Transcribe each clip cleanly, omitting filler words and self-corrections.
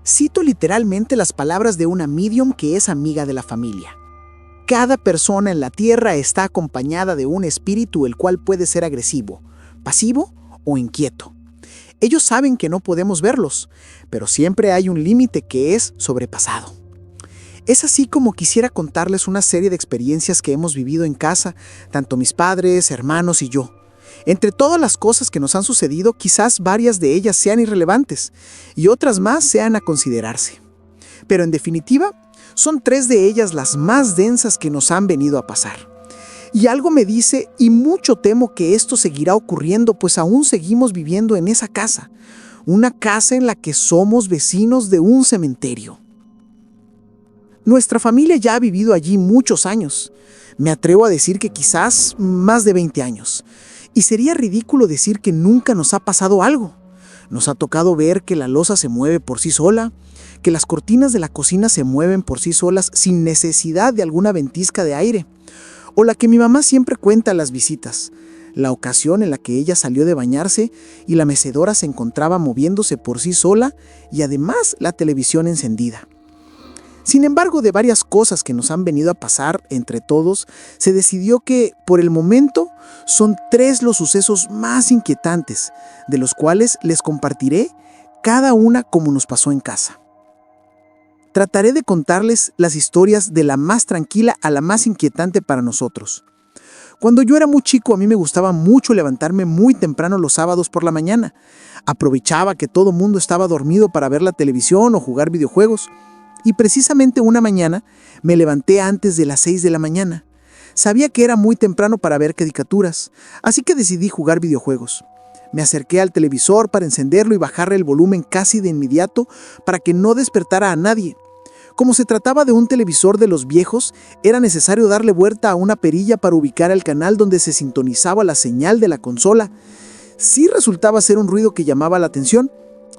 Cito literalmente las palabras de una medium que es amiga de la familia. Cada persona en la Tierra está acompañada de un espíritu el cual puede ser agresivo, pasivo o inquieto. Ellos saben que no podemos verlos, pero siempre hay un límite que es sobrepasado. Es así como quisiera contarles una serie de experiencias que hemos vivido en casa, tanto mis padres, hermanos y yo. Entre todas las cosas que nos han sucedido, quizás varias de ellas sean irrelevantes y otras más sean a considerarse. Pero en definitiva, son 3 de ellas las más densas que nos han venido a pasar. Y algo me dice, y mucho temo que esto seguirá ocurriendo, pues aún seguimos viviendo en esa casa. Una casa en la que somos vecinos de un cementerio. Nuestra familia ya ha vivido allí muchos años. Me atrevo a decir que quizás más de 20 años. Y sería ridículo decir que nunca nos ha pasado algo. Nos ha tocado ver que la loza se mueve por sí sola, que las cortinas de la cocina se mueven por sí solas sin necesidad de alguna ventisca de aire. O la que mi mamá siempre cuenta a las visitas, la ocasión en la que ella salió de bañarse y la mecedora se encontraba moviéndose por sí sola y además la televisión encendida. Sin embargo, de varias cosas que nos han venido a pasar entre todos, se decidió que, por el momento, son 3 los sucesos más inquietantes, de los cuales les compartiré cada una como nos pasó en casa. Trataré de contarles las historias de la más tranquila a la más inquietante para nosotros. Cuando yo era muy chico, a mí me gustaba mucho levantarme muy temprano los sábados por la mañana. Aprovechaba que todo mundo estaba dormido para ver la televisión o jugar videojuegos. Y precisamente una mañana me levanté antes de las 6 de la mañana. Sabía que era muy temprano para ver caricaturas, así que decidí jugar videojuegos. Me acerqué al televisor para encenderlo y bajarle el volumen casi de inmediato para que no despertara a nadie. Como se trataba de un televisor de los viejos, era necesario darle vuelta a una perilla para ubicar el canal donde se sintonizaba la señal de la consola. Sí resultaba ser un ruido que llamaba la atención,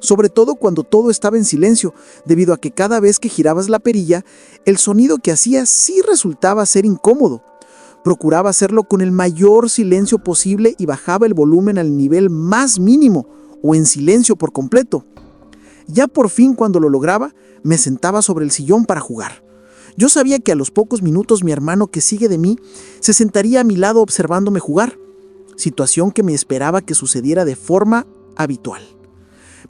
sobre todo cuando todo estaba en silencio, debido a que cada vez que girabas la perilla, el sonido que hacía sí resultaba ser incómodo. Procuraba hacerlo con el mayor silencio posible y bajaba el volumen al nivel más mínimo o en silencio por completo. Ya por fin, cuando lo lograba, me sentaba sobre el sillón para jugar. Yo sabía que a los pocos minutos mi hermano, que sigue de mí, se sentaría a mi lado observándome jugar, situación que me esperaba que sucediera de forma habitual.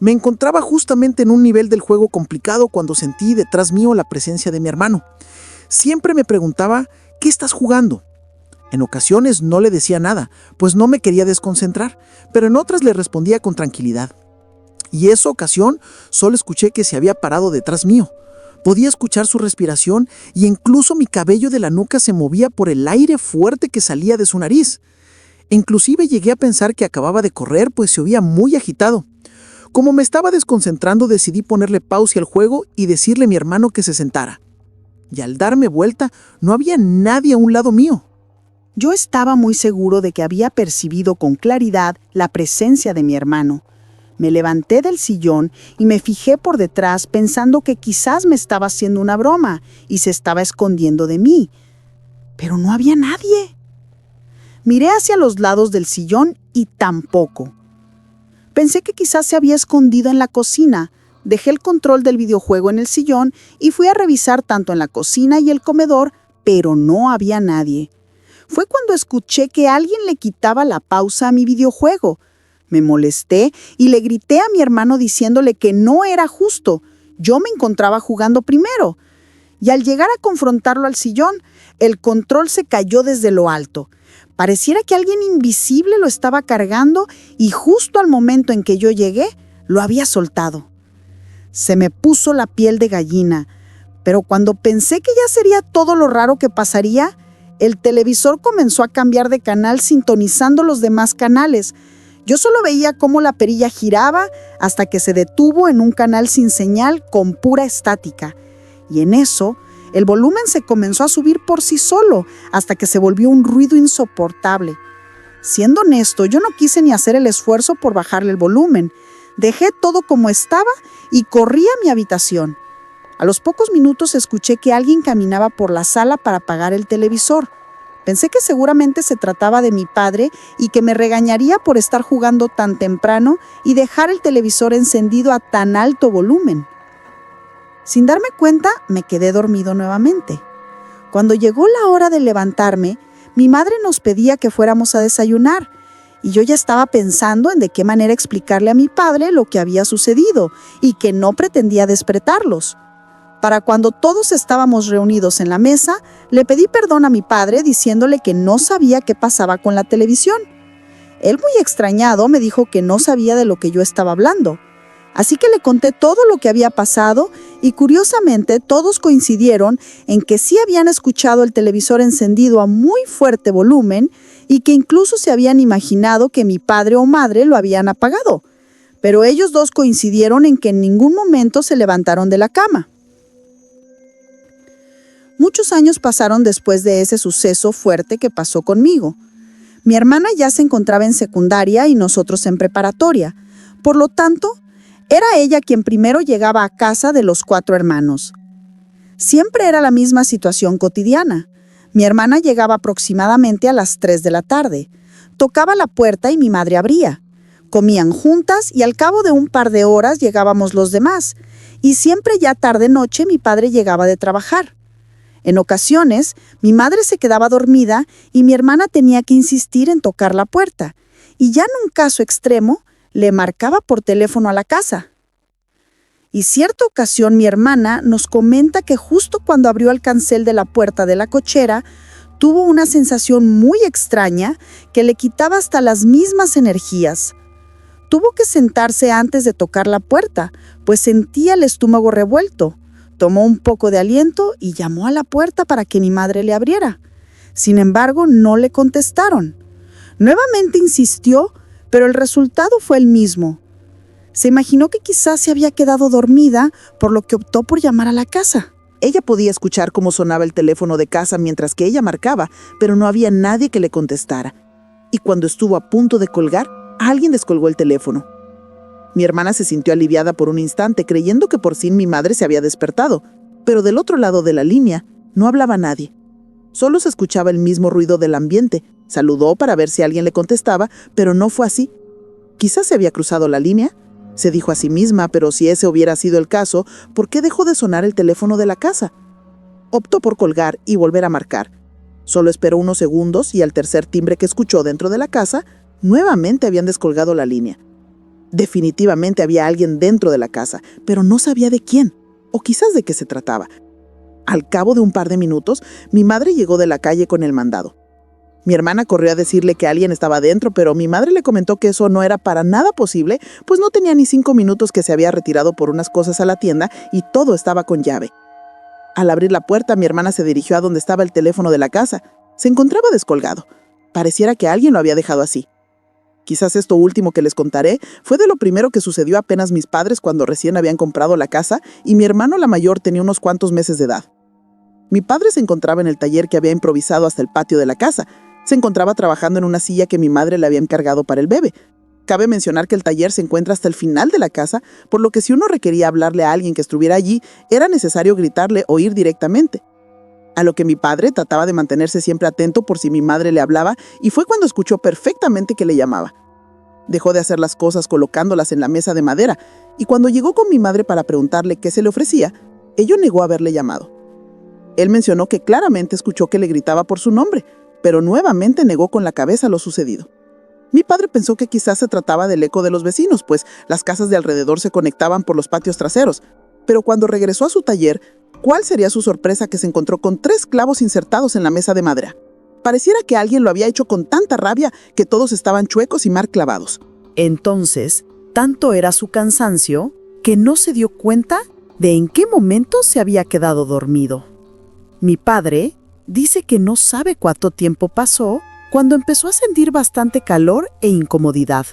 Me encontraba justamente en un nivel del juego complicado cuando sentí detrás mío la presencia de mi hermano. Siempre me preguntaba, ¿qué estás jugando? En ocasiones no le decía nada, pues no me quería desconcentrar, pero en otras le respondía con tranquilidad. Y esa ocasión solo escuché que se había parado detrás mío. Podía escuchar su respiración y incluso mi cabello de la nuca se movía por el aire fuerte que salía de su nariz. Inclusive llegué a pensar que acababa de correr, pues se oía muy agitado. Como me estaba desconcentrando, decidí ponerle pausa al juego y decirle a mi hermano que se sentara. Y al darme vuelta, no había nadie a un lado mío. Yo estaba muy seguro de que había percibido con claridad la presencia de mi hermano. Me levanté del sillón y me fijé por detrás pensando que quizás me estaba haciendo una broma y se estaba escondiendo de mí. Pero no había nadie. Miré hacia los lados del sillón y tampoco. Pensé que quizás se había escondido en la cocina. Dejé el control del videojuego en el sillón y fui a revisar tanto en la cocina y el comedor, pero no había nadie. Fue cuando escuché que alguien le quitaba la pausa a mi videojuego. Me molesté y le grité a mi hermano diciéndole que no era justo. Yo me encontraba jugando primero. Y al llegar a confrontarlo al sillón, el control se cayó desde lo alto. Pareciera que alguien invisible lo estaba cargando y justo al momento en que yo llegué, lo había soltado. Se me puso la piel de gallina, pero cuando pensé que ya sería todo lo raro que pasaría, el televisor comenzó a cambiar de canal sintonizando los demás canales. Yo solo veía cómo la perilla giraba hasta que se detuvo en un canal sin señal con pura estática. Y en eso, el volumen se comenzó a subir por sí solo hasta que se volvió un ruido insoportable. Siendo honesto, yo no quise ni hacer el esfuerzo por bajarle el volumen. Dejé todo como estaba y corrí a mi habitación. A los pocos minutos escuché que alguien caminaba por la sala para apagar el televisor. Pensé que seguramente se trataba de mi padre y que me regañaría por estar jugando tan temprano y dejar el televisor encendido a tan alto volumen. Sin darme cuenta, me quedé dormido nuevamente. Cuando llegó la hora de levantarme, mi madre nos pedía que fuéramos a desayunar, y yo ya estaba pensando en de qué manera explicarle a mi padre lo que había sucedido y que no pretendía despertarlos. Para cuando todos estábamos reunidos en la mesa, le pedí perdón a mi padre diciéndole que no sabía qué pasaba con la televisión. Él, muy extrañado, me dijo que no sabía de lo que yo estaba hablando. Así que le conté todo lo que había pasado y curiosamente todos coincidieron en que sí habían escuchado el televisor encendido a muy fuerte volumen y que incluso se habían imaginado que mi padre o madre lo habían apagado. Pero ellos dos coincidieron en que en ningún momento se levantaron de la cama. Muchos años pasaron después de ese suceso fuerte que pasó conmigo. Mi hermana ya se encontraba en secundaria y nosotros en preparatoria. Por lo tanto, era ella quien primero llegaba a casa de los 4 hermanos. Siempre era la misma situación cotidiana. Mi hermana llegaba aproximadamente a las 3 de la tarde. Tocaba la puerta y mi madre abría. Comían juntas y al cabo de un par de horas llegábamos los demás. Y siempre ya tarde-noche mi padre llegaba de trabajar. En ocasiones, mi madre se quedaba dormida y mi hermana tenía que insistir en tocar la puerta. Y ya en un caso extremo, le marcaba por teléfono a la casa. Y cierta ocasión mi hermana nos comenta que justo cuando abrió el cancel de la puerta de la cochera, tuvo una sensación muy extraña que le quitaba hasta las mismas energías. Tuvo que sentarse antes de tocar la puerta, pues sentía el estómago revuelto. Tomó un poco de aliento y llamó a la puerta para que mi madre le abriera. Sin embargo, no le contestaron. Nuevamente insistió, pero el resultado fue el mismo. Se imaginó que quizás se había quedado dormida, por lo que optó por llamar a la casa. Ella podía escuchar cómo sonaba el teléfono de casa mientras que ella marcaba, pero no había nadie que le contestara. Y cuando estuvo a punto de colgar, alguien descolgó el teléfono. Mi hermana se sintió aliviada por un instante, creyendo que por fin mi madre se había despertado, pero del otro lado de la línea no hablaba nadie. Solo se escuchaba el mismo ruido del ambiente. Saludó para ver si alguien le contestaba, pero no fue así. Quizás se había cruzado la línea, se dijo a sí misma, pero si ese hubiera sido el caso, ¿por qué dejó de sonar el teléfono de la casa? Optó por colgar y volver a marcar. Solo esperó unos segundos y al tercer timbre que escuchó dentro de la casa, nuevamente habían descolgado la línea. Definitivamente había alguien dentro de la casa, pero no sabía de quién, o quizás de qué se trataba. Al cabo de un par de minutos, mi madre llegó de la calle con el mandado. Mi hermana corrió a decirle que alguien estaba dentro, pero mi madre le comentó que eso no era para nada posible, pues no tenía ni 5 minutos que se había retirado por unas cosas a la tienda y todo estaba con llave. Al abrir la puerta, mi hermana se dirigió a donde estaba el teléfono de la casa. Se encontraba descolgado. Pareciera que alguien lo había dejado así. Quizás esto último que les contaré fue de lo primero que sucedió apenas mis padres cuando recién habían comprado la casa y mi hermano la mayor tenía unos cuantos meses de edad. Mi padre se encontraba en el taller que había improvisado hasta el patio de la casa. Se encontraba trabajando en una silla que mi madre le había encargado para el bebé. Cabe mencionar que el taller se encuentra hasta el final de la casa, por lo que si uno requería hablarle a alguien que estuviera allí, era necesario gritarle o ir directamente. A lo que mi padre trataba de mantenerse siempre atento por si mi madre le hablaba, y fue cuando escuchó perfectamente que le llamaba. Dejó de hacer las cosas colocándolas en la mesa de madera, y cuando llegó con mi madre para preguntarle qué se le ofrecía, ella negó haberle llamado. Él mencionó que claramente escuchó que le gritaba por su nombre, pero nuevamente negó con la cabeza lo sucedido. Mi padre pensó que quizás se trataba del eco de los vecinos, pues las casas de alrededor se conectaban por los patios traseros, pero cuando regresó a su taller, ¿cuál sería su sorpresa que se encontró con 3 clavos insertados en la mesa de madera? Pareciera que alguien lo había hecho con tanta rabia que todos estaban chuecos y mal clavados. Entonces, tanto era su cansancio que no se dio cuenta de en qué momento se había quedado dormido. Mi padre dice que no sabe cuánto tiempo pasó cuando empezó a sentir bastante calor e incomodidad.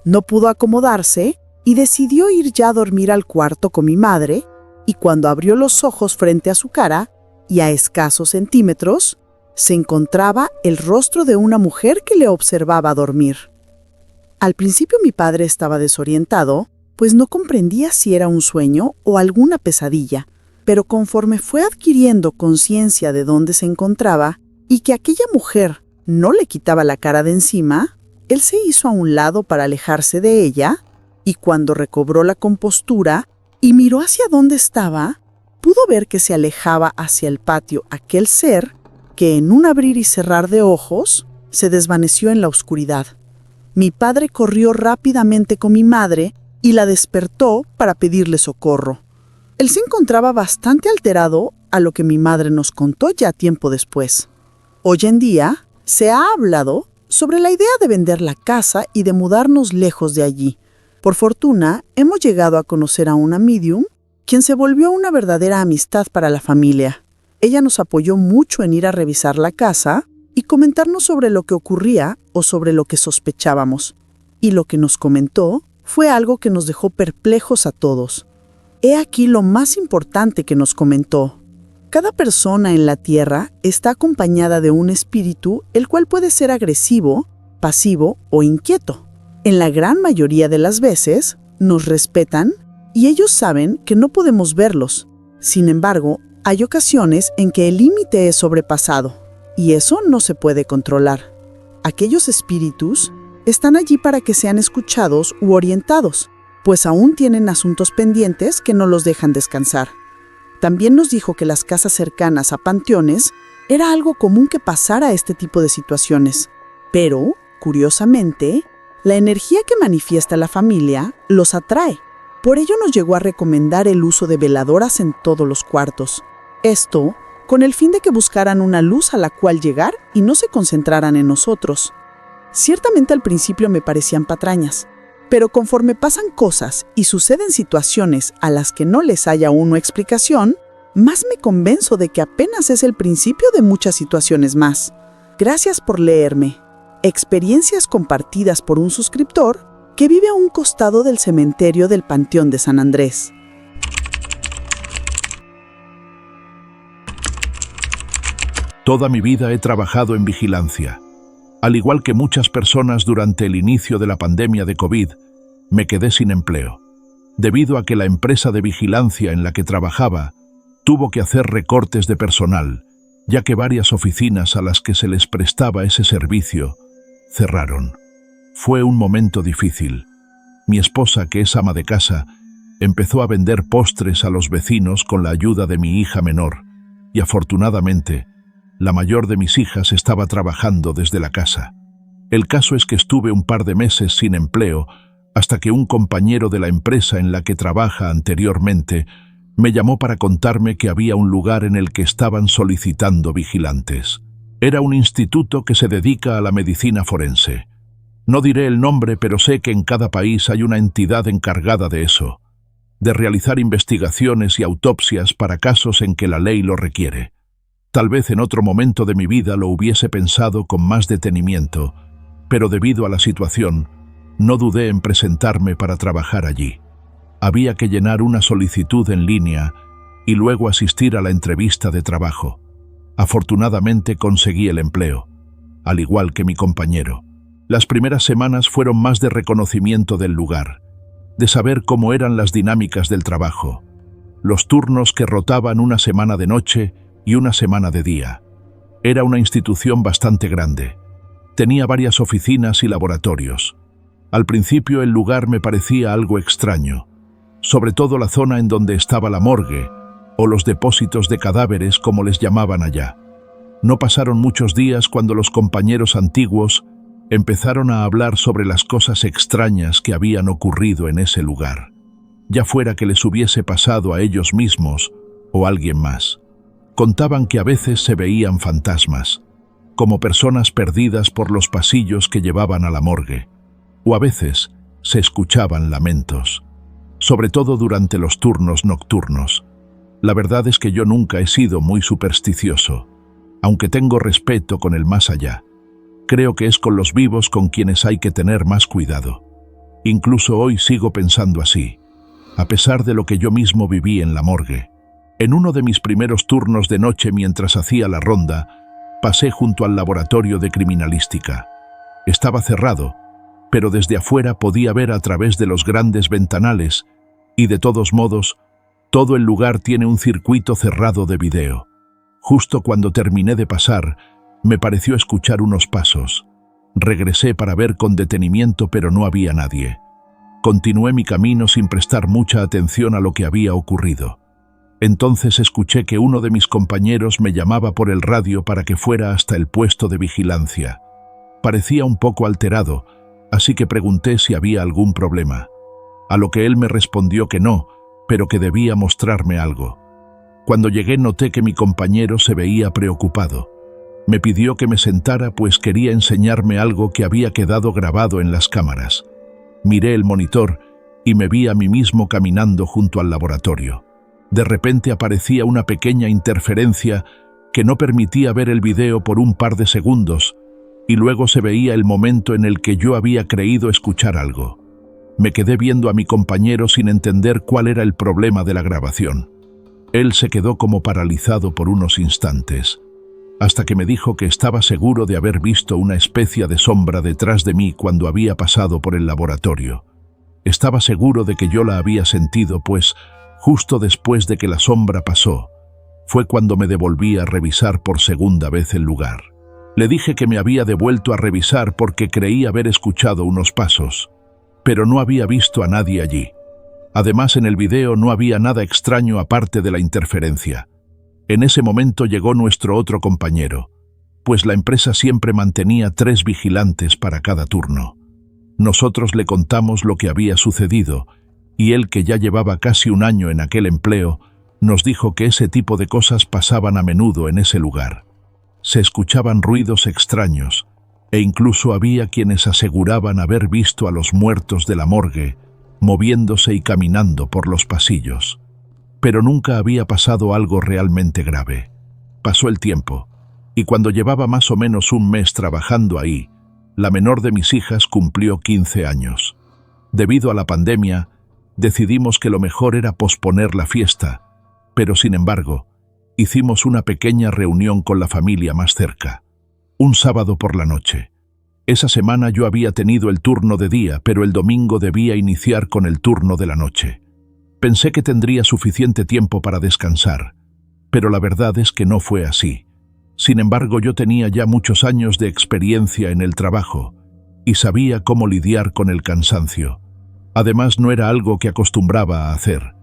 No pudo acomodarse y decidió ir ya a dormir al cuarto con mi madre, y cuando abrió los ojos frente a su cara, y a escasos centímetros, se encontraba el rostro de una mujer que le observaba dormir. Al principio mi padre estaba desorientado, pues no comprendía si era un sueño o alguna pesadilla, pero conforme fue adquiriendo conciencia de dónde se encontraba y que aquella mujer no le quitaba la cara de encima, él se hizo a un lado para alejarse de ella, y cuando recobró la compostura y miró hacia dónde estaba, pudo ver que se alejaba hacia el patio aquel ser que en un abrir y cerrar de ojos se desvaneció en la oscuridad. Mi padre corrió rápidamente con mi madre y la despertó para pedirle socorro. Él se encontraba bastante alterado a lo que mi madre nos contó ya tiempo después. Hoy en día se ha hablado sobre la idea de vender la casa y de mudarnos lejos de allí. Por fortuna, hemos llegado a conocer a una medium, quien se volvió una verdadera amistad para la familia. Ella nos apoyó mucho en ir a revisar la casa y comentarnos sobre lo que ocurría o sobre lo que sospechábamos. Y lo que nos comentó fue algo que nos dejó perplejos a todos. He aquí lo más importante que nos comentó. Cada persona en la Tierra está acompañada de un espíritu, el cual puede ser agresivo, pasivo o inquieto. En la gran mayoría de las veces, nos respetan y ellos saben que no podemos verlos. Sin embargo, hay ocasiones en que el límite es sobrepasado, y eso no se puede controlar. Aquellos espíritus están allí para que sean escuchados u orientados, pues aún tienen asuntos pendientes que no los dejan descansar. También nos dijo que las casas cercanas a panteones era algo común que pasara este tipo de situaciones. Pero, curiosamente, la energía que manifiesta la familia los atrae. Por ello nos llegó a recomendar el uso de veladoras en todos los cuartos. Esto con el fin de que buscaran una luz a la cual llegar y no se concentraran en nosotros. Ciertamente al principio me parecían patrañas, pero conforme pasan cosas y suceden situaciones a las que no les haya aún una explicación, más me convenzo de que apenas es el principio de muchas situaciones más. Gracias por leerme. Experiencias compartidas por un suscriptor que vive a un costado del cementerio del Panteón de San Andrés. Toda mi vida he trabajado en vigilancia. Al igual que muchas personas durante el inicio de la pandemia de COVID, me quedé sin empleo, debido a que la empresa de vigilancia en la que trabajaba tuvo que hacer recortes de personal, ya que varias oficinas a las que se les prestaba ese servicio cerraron. Fue un momento difícil. Mi esposa, que es ama de casa, empezó a vender postres a los vecinos con la ayuda de mi hija menor, y afortunadamente, la mayor de mis hijas estaba trabajando desde la casa. El caso es que estuve un par de meses sin empleo hasta que un compañero de la empresa en la que trabaja anteriormente me llamó para contarme que había un lugar en el que estaban solicitando vigilantes. Era un instituto que se dedica a la medicina forense. No diré el nombre, pero sé que en cada país hay una entidad encargada de eso, de realizar investigaciones y autopsias para casos en que la ley lo requiere. Tal vez en otro momento de mi vida lo hubiese pensado con más detenimiento, pero debido a la situación, no dudé en presentarme para trabajar allí. Había que llenar una solicitud en línea y luego asistir a la entrevista de trabajo. Afortunadamente conseguí el empleo, al igual que mi compañero. Las primeras semanas fueron más de reconocimiento del lugar, de saber cómo eran las dinámicas del trabajo, los turnos que rotaban una semana de noche y una semana de día. Era una institución bastante grande. Tenía varias oficinas y laboratorios. Al principio el lugar me parecía algo extraño, sobre todo la zona en donde estaba la morgue, o los depósitos de cadáveres como les llamaban allá. No pasaron muchos días cuando los compañeros antiguos empezaron a hablar sobre las cosas extrañas que habían ocurrido en ese lugar, ya fuera que les hubiese pasado a ellos mismos o a alguien más. Contaban que a veces se veían fantasmas, como personas perdidas por los pasillos que llevaban a la morgue, o a veces se escuchaban lamentos, sobre todo durante los turnos nocturnos. La verdad es que yo nunca he sido muy supersticioso, aunque tengo respeto con el más allá. Creo que es con los vivos con quienes hay que tener más cuidado. Incluso hoy sigo pensando así, a pesar de lo que yo mismo viví en la morgue. En uno de mis primeros turnos de noche mientras hacía la ronda, pasé junto al laboratorio de criminalística. Estaba cerrado, pero desde afuera podía ver a través de los grandes ventanales y de todos modos, todo el lugar tiene un circuito cerrado de video. Justo cuando terminé de pasar, me pareció escuchar unos pasos. Regresé para ver con detenimiento, pero no había nadie. Continué mi camino sin prestar mucha atención a lo que había ocurrido. Entonces escuché que uno de mis compañeros me llamaba por el radio para que fuera hasta el puesto de vigilancia. Parecía un poco alterado, así que pregunté si había algún problema. A lo que él me respondió que no, pero que debía mostrarme algo. Cuando llegué noté que mi compañero se veía preocupado. Me pidió que me sentara pues quería enseñarme algo que había quedado grabado en las cámaras. Miré el monitor y me vi a mí mismo caminando junto al laboratorio. De repente aparecía una pequeña interferencia que no permitía ver el video por un par de segundos, y luego se veía el momento en el que yo había creído escuchar algo. Me quedé viendo a mi compañero sin entender cuál era el problema de la grabación. Él se quedó como paralizado por unos instantes, hasta que me dijo que estaba seguro de haber visto una especie de sombra detrás de mí cuando había pasado por el laboratorio. Estaba seguro de que yo la había sentido, pues justo después de que la sombra pasó, fue cuando me devolví a revisar por segunda vez el lugar. Le dije que me había devuelto a revisar porque creí haber escuchado unos pasos, pero no había visto a nadie allí. Además, en el video no había nada extraño aparte de la interferencia. En ese momento llegó nuestro otro compañero, pues la empresa siempre mantenía 3 vigilantes para cada turno. Nosotros le contamos lo que había sucedido, y él, que ya llevaba casi un año en aquel empleo, nos dijo que ese tipo de cosas pasaban a menudo en ese lugar. Se escuchaban ruidos extraños, e incluso había quienes aseguraban haber visto a los muertos de la morgue moviéndose y caminando por los pasillos. Pero nunca había pasado algo realmente grave. Pasó el tiempo, y cuando llevaba más o menos un mes trabajando ahí, la menor de mis hijas cumplió 15 años. Debido a la pandemia, decidimos que lo mejor era posponer la fiesta, pero sin embargo, hicimos una pequeña reunión con la familia más cerca. Un sábado por la noche. Esa semana yo había tenido el turno de día, pero el domingo debía iniciar con el turno de la noche. Pensé que tendría suficiente tiempo para descansar, pero la verdad es que no fue así. Sin embargo, yo tenía ya muchos años de experiencia en el trabajo y sabía cómo lidiar con el cansancio. Además, no era algo que acostumbraba a hacer.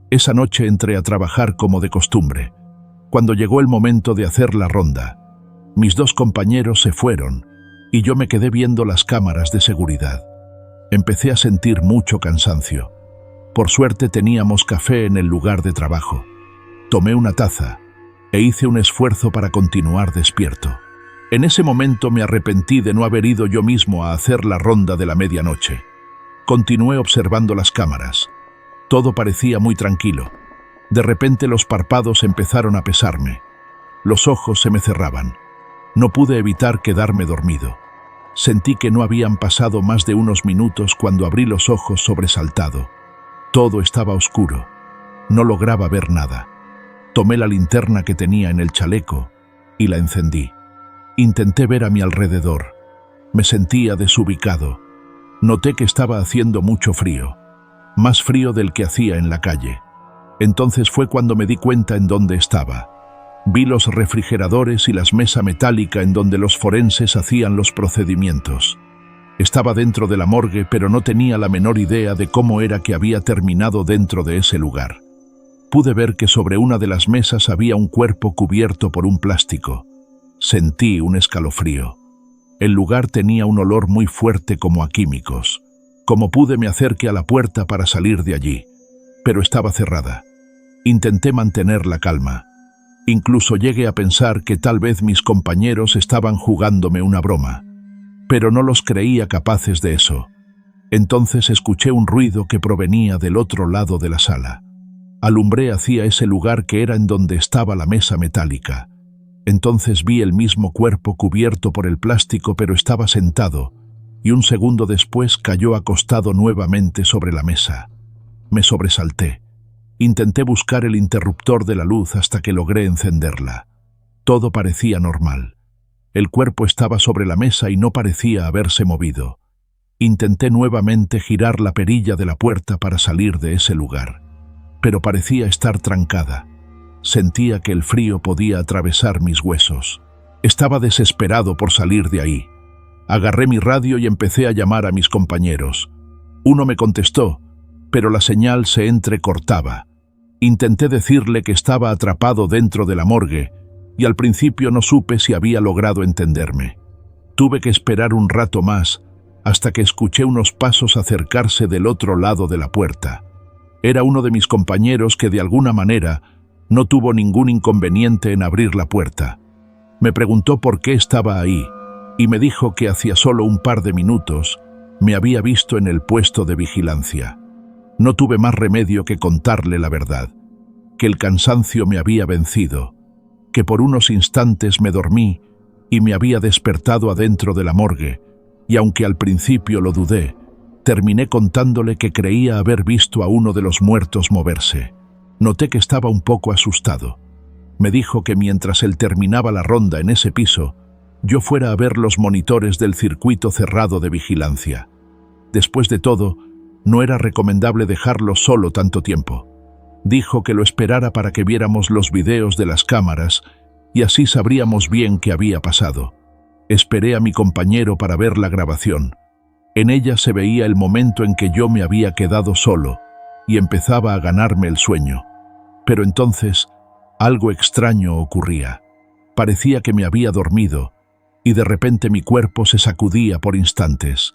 Esa noche entré a trabajar como de costumbre. Cuando llegó el momento de hacer la ronda, mis 2 compañeros se fueron y yo me quedé viendo las cámaras de seguridad. Empecé a sentir mucho cansancio. Por suerte teníamos café en el lugar de trabajo. Tomé una taza e hice un esfuerzo para continuar despierto. En ese momento me arrepentí de no haber ido yo mismo a hacer la ronda de la medianoche. Continué observando las cámaras. Todo parecía muy tranquilo. De repente los párpados empezaron a pesarme. Los ojos se me cerraban. No pude evitar quedarme dormido. Sentí que no habían pasado más de unos minutos cuando abrí los ojos sobresaltado. Todo estaba oscuro. No lograba ver nada. Tomé la linterna que tenía en el chaleco y la encendí. Intenté ver a mi alrededor. Me sentía desubicado. Noté que estaba haciendo mucho frío, más frío del que hacía en la calle. Entonces fue cuando me di cuenta en dónde estaba. Vi los refrigeradores y las mesas metálicas en donde los forenses hacían los procedimientos. Estaba dentro de la morgue, pero no tenía la menor idea de cómo era que había terminado dentro de ese lugar. Pude ver que sobre una de las mesas había un cuerpo cubierto por un plástico. Sentí un escalofrío. El lugar tenía un olor muy fuerte como a químicos. Como pude, me acerqué a la puerta para salir de allí, pero estaba cerrada. Intenté mantener la calma. Incluso llegué a pensar que tal vez mis compañeros estaban jugándome una broma, pero no los creía capaces de eso. Entonces escuché un ruido que provenía del otro lado de la sala. Alumbré hacia ese lugar que era en donde estaba la mesa metálica. Entonces vi el mismo cuerpo cubierto por el plástico, pero estaba sentado, y un segundo después cayó acostado nuevamente sobre la mesa. Me sobresalté. Intenté buscar el interruptor de la luz hasta que logré encenderla. Todo parecía normal. El cuerpo estaba sobre la mesa y no parecía haberse movido. Intenté nuevamente girar la perilla de la puerta para salir de ese lugar, pero parecía estar trancada. Sentía que el frío podía atravesar mis huesos. Estaba desesperado por salir de ahí. Agarré mi radio y empecé a llamar a mis compañeros. Uno me contestó, pero la señal se entrecortaba. Intenté decirle que estaba atrapado dentro de la morgue y al principio no supe si había logrado entenderme. Tuve que esperar un rato más hasta que escuché unos pasos acercarse del otro lado de la puerta. Era uno de mis compañeros que de alguna manera no tuvo ningún inconveniente en abrir la puerta. Me preguntó por qué estaba ahí y me dijo que hacía solo un par de minutos me había visto en el puesto de vigilancia. No tuve más remedio que contarle la verdad, que el cansancio me había vencido, que por unos instantes me dormí y me había despertado adentro de la morgue, y aunque al principio lo dudé, terminé contándole que creía haber visto a uno de los muertos moverse. Noté que estaba un poco asustado. Me dijo que mientras él terminaba la ronda en ese piso, yo fuera a ver los monitores del circuito cerrado de vigilancia. Después de todo, no era recomendable dejarlo solo tanto tiempo. Dijo que lo esperara para que viéramos los videos de las cámaras y así sabríamos bien qué había pasado. Esperé a mi compañero para ver la grabación. En ella se veía el momento en que yo me había quedado solo y empezaba a ganarme el sueño. Pero entonces, algo extraño ocurría. Parecía que me había dormido y de repente mi cuerpo se sacudía por instantes.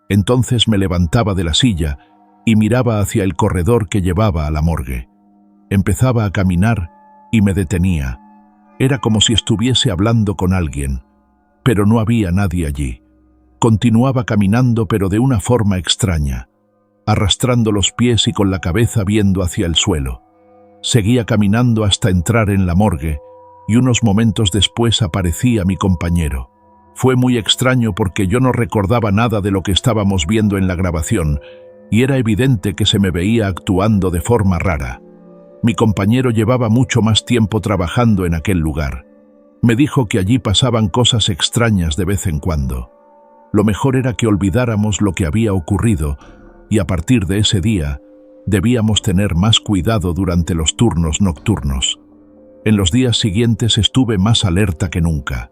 Entonces me levantaba de la silla y miraba hacia el corredor que llevaba a la morgue. Empezaba a caminar y me detenía. Era como si estuviese hablando con alguien, pero no había nadie allí. Continuaba caminando, pero de una forma extraña, arrastrando los pies y con la cabeza viendo hacia el suelo. Seguía caminando hasta entrar en la morgue y unos momentos después aparecía mi compañero. Fue muy extraño porque yo no recordaba nada de lo que estábamos viendo en la grabación y era evidente que se me veía actuando de forma rara. Mi compañero llevaba mucho más tiempo trabajando en aquel lugar. Me dijo que allí pasaban cosas extrañas de vez en cuando. Lo mejor era que olvidáramos lo que había ocurrido y a partir de ese día debíamos tener más cuidado durante los turnos nocturnos. En los días siguientes estuve más alerta que nunca.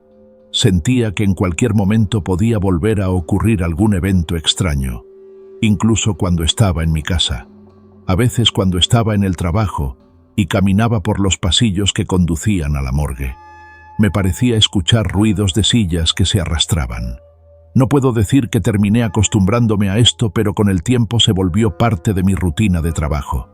Sentía que en cualquier momento podía volver a ocurrir algún evento extraño, incluso cuando estaba en mi casa. A veces cuando estaba en el trabajo y caminaba por los pasillos que conducían a la morgue, me parecía escuchar ruidos de sillas que se arrastraban. No puedo decir que terminé acostumbrándome a esto, pero con el tiempo se volvió parte de mi rutina de trabajo.